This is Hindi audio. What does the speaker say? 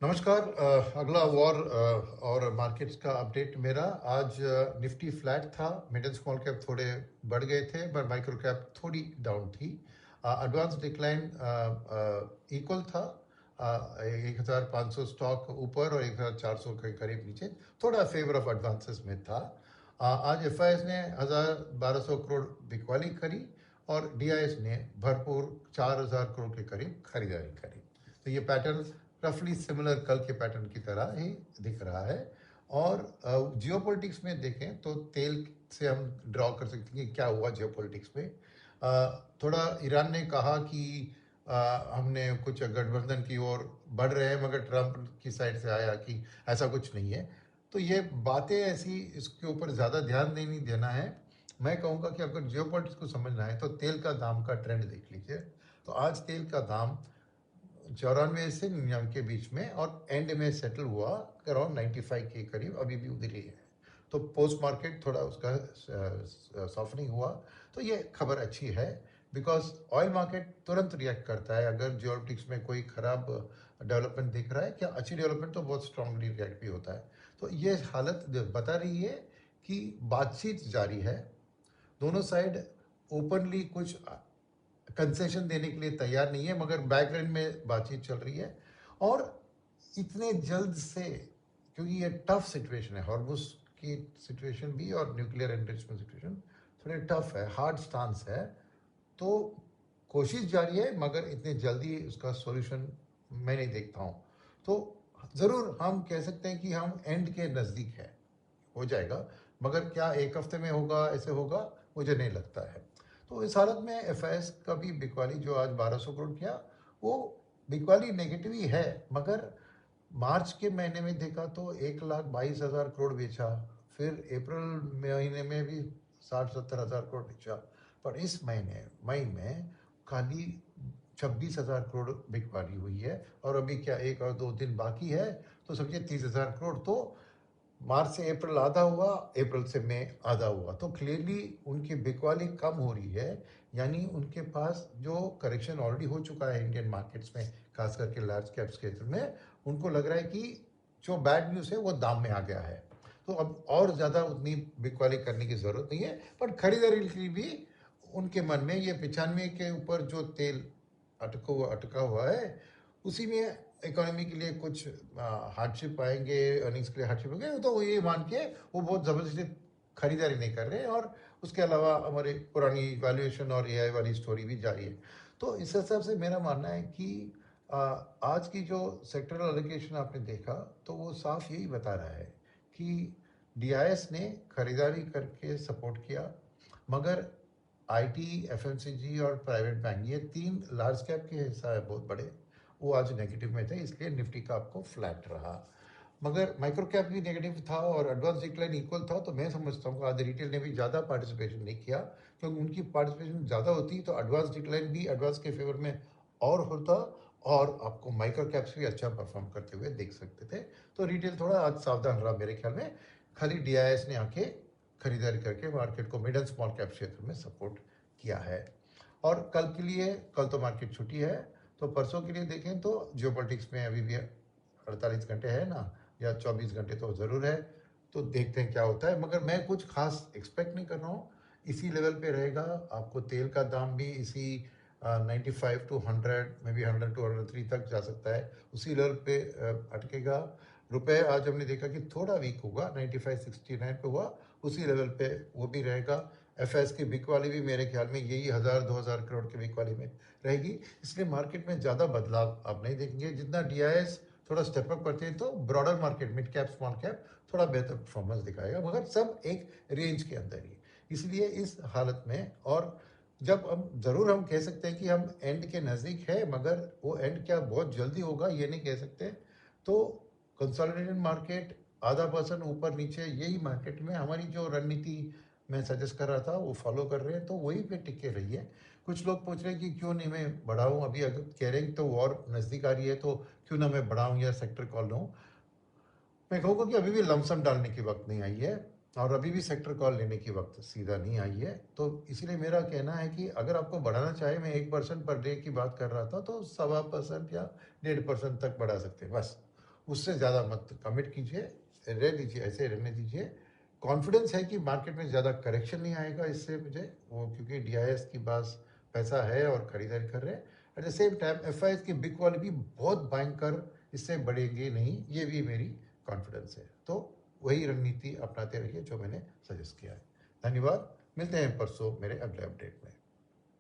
नमस्कार। अगला वॉर और मार्केट्स का अपडेट मेरा आज निफ्टी फ्लैट था। मिड एंड स्मॉल कैप थोड़े बढ़ गए थे पर माइक्रो कैप थोड़ी डाउन थी। एडवांस डिक्लाइन इक्वल था। 1500 स्टॉक ऊपर और 1400 के करीब नीचे, थोड़ा फेवर ऑफ एडवांसेस में था। आज एफआईएस ने 1200 करोड़ बिकवाली करी और डीआईएस ने भरपूर 4000 करोड़ के करीब खरीदारी करी। तो ये पैटर्न रफली सिमिलर कल के पैटर्न की तरह ही दिख रहा है। और जियोपॉलिटिक्स में देखें तो तेल से हम ड्रॉ कर सकते हैं कि क्या हुआ जियोपॉलिटिक्स में। थोड़ा ईरान ने कहा कि हमने कुछ गठबंधन की ओर बढ़ रहे हैं, मगर ट्रंप की साइड से आया कि ऐसा कुछ नहीं है। तो ये बातें ऐसी, इसके ऊपर ज़्यादा ध्यान नहीं देना है। मैं कहूँगा कि अगर जियोपॉलिटिक्स को समझना है तो तेल का दाम का ट्रेंड देख लीजिए। तो आज तेल का दाम 94 से 99 के बीच में और एंड में सेटल हुआ अराउंड 95 के करीब, अभी भी उधर ही है। तो पोस्ट मार्केट थोड़ा उसका सॉफ्टनिंग हुआ, तो ये खबर अच्छी है। बिकॉज ऑयल मार्केट तुरंत रिएक्ट करता है अगर जियोपॉलिटिक्स में कोई खराब डेवलपमेंट दिख रहा है। क्या अच्छी डेवलपमेंट तो बहुत स्ट्रांगली रिएक्ट भी होता है। तो ये हालत बता रही है कि बातचीत जारी है। दोनों साइड ओपनली कुछ कंसेशन देने के लिए तैयार नहीं है, मगर बैकग्राउंड में बातचीत चल रही है। और इतने जल्द से, क्योंकि ये टफ सिचुएशन है, हॉर्मुज की सिचुएशन भी और न्यूक्लियर एनरिचमेंट सिचुएशन थोड़े टफ है, हार्ड स्टांस है। तो कोशिश जारी है, मगर इतने जल्दी उसका सॉल्यूशन मैं नहीं देखता हूँ। तो ज़रूर हम कह सकते हैं कि हम एंड के नज़दीक है, हो जाएगा। मगर क्या एक हफ्ते में होगा, ऐसे होगा, मुझे नहीं लगता है। तो इस हालत में एफआईएस का भी बिकवाली जो आज 1200 करोड़ किया, वो बिकवाली नेगेटिव ही है। मगर मार्च के महीने में देखा तो 1,22,000 करोड़ बेचा, फिर अप्रैल महीने में भी 60-70 हज़ार करोड़ बेचा। पर इस महीने मई में खाली 26,000 करोड़ बिकवाली हुई है। और अभी क्या एक और दो दिन बाकी है, तो समझिए 30,000 करोड़। तो मार्च से अप्रैल आधा हुआ, अप्रैल से मई आधा हुआ। तो क्लियरली उनकी बिकवाली कम हो रही है। यानी उनके पास जो करेक्शन ऑलरेडी हो चुका है इंडियन मार्केट्स में, खास करके लार्ज कैप्स के क्षेत्र में, उनको लग रहा है कि जो बैड न्यूज़ है वो दाम में आ गया है। तो अब और ज़्यादा उतनी बिकवाली करने की ज़रूरत नहीं है। पर खरीदारी के लिए भी उनके मन में ये 95 के ऊपर जो तेल अटका हुआ है, उसी में इकोनॉमी के लिए कुछ हार्डशिप आएंगे, अर्निंग्स के लिए हार्डशिप होंगे, तो वो ये मान के वो बहुत ज़बरदस्ती खरीदारी नहीं कर रहे हैं। और उसके अलावा हमारी पुरानी वैल्यूएशन और एआई वाली स्टोरी भी जारी है। तो इस हिसाब से मेरा मानना है कि आज की जो सेक्टरल एलोकेशन आपने देखा, तो वो साफ यही बता रहा है कि डीआईएस ने खरीदारी करके सपोर्ट किया। मगर आईटी, एफएमसीजी और प्राइवेट बैंक, ये तीन लार्ज कैप के हिस्सा है बहुत बड़े, वो आज नेगेटिव में थे, इसलिए निफ्टी का आपको फ्लैट रहा। मगर माइक्रो कैप भी नेगेटिव था और एडवांस डिक्लाइन इक्वल था। तो मैं समझता हूँ आज रिटेल ने भी ज़्यादा पार्टिसिपेशन नहीं किया, क्योंकि उनकी पार्टिसिपेशन ज़्यादा होती तो एडवांस डिक्लाइन भी एडवांस के फेवर में और होता, और आपको माइक्रो कैप्स भी अच्छा परफॉर्म करते हुए देख सकते थे। तो रिटेल थोड़ा आज सावधान रहा मेरे ख्याल में। खाली डीआईएस ने आके खरीदारी करके मार्केट को मिड एंड स्मॉल कैप क्षेत्र में सपोर्ट किया है। और कल के लिए, कल तो मार्केट छुट्टी है, तो परसों के लिए देखें तो जियोपॉलिटिक्स में अभी भी 48 घंटे है ना, या 24 घंटे तो ज़रूर है। तो देखते हैं क्या होता है, मगर मैं कुछ खास एक्सपेक्ट नहीं कर रहा हूँ। इसी लेवल पे रहेगा। आपको तेल का दाम भी इसी 95 टू 100 में भी 100 टू 103 तक जा सकता है, उसी लेवल पे अटकेगा। रुपए आज हमने देखा कि थोड़ा वीक होगा, 95.69 पे हुआ, उसी लेवल पे वो भी रहेगा। एफएस की बिक वाली भी मेरे ख्याल में यही 1,000-2,000 करोड़ की बिक वाली में रहेगी। इसलिए मार्केट में ज़्यादा बदलाव आप नहीं देखेंगे। जितना डीआईएस थोड़ा स्टेप अप करते हैं तो broader market, mid cap, small cap थोड़ा बेहतर परफॉर्मेंस दिखाएगा, मगर सब एक रेंज के अंदर ही। इसलिए इस हालत में, और जब हम ज़रूर हम कह सकते हैं कि हम एंड के नज़दीक है, मगर वो एंड क्या बहुत जल्दी होगा ये नहीं कह सकते। तो कंसोलिडेटेड मार्केट आधा परसेंट ऊपर नीचे, यही मार्केट में हमारी जो रणनीति मैं सजेस्ट कर रहा था वो फॉलो कर रहे हैं, तो वही पे टिके रही है। कुछ लोग पूछ रहे हैं कि क्यों नहीं मैं बढ़ाऊं, अभी अगर कह रहे हैं तो वॉर नज़दीक आ रही है तो क्यों ना मैं बढ़ाऊं या सेक्टर कॉल लूँ। मैं कहूँगा कि अभी भी लमसम डालने की वक्त नहीं आई है, और अभी भी सेक्टर कॉल लेने की वक्त सीधा नहीं आई है। तो इसीलिए मेरा कहना है कि अगर आपको बढ़ाना चाहे, मैं 1% पर डे की बात कर रहा था, तो 1.25% या 1.5% तक बढ़ा सकते हैं बस। उससे ज़्यादा मत कमिट कीजिए, रह दीजिए, ऐसे रहने दीजिए। कॉन्फिडेंस है कि मार्केट में ज़्यादा करेक्शन नहीं आएगा इससे मुझे, वो क्योंकि DIS के पास पैसा है और खरीदारी कर रहे हैं। At the same time FIs की बिग वाली भी बहुत भयंकर इससे बढ़ेंगे नहीं, ये भी मेरी कॉन्फिडेंस है। तो वही रणनीति अपनाते रहिए जो मैंने सजेस्ट किया है। धन्यवाद, मिलते हैं परसों मेरे अगले अपडेट में।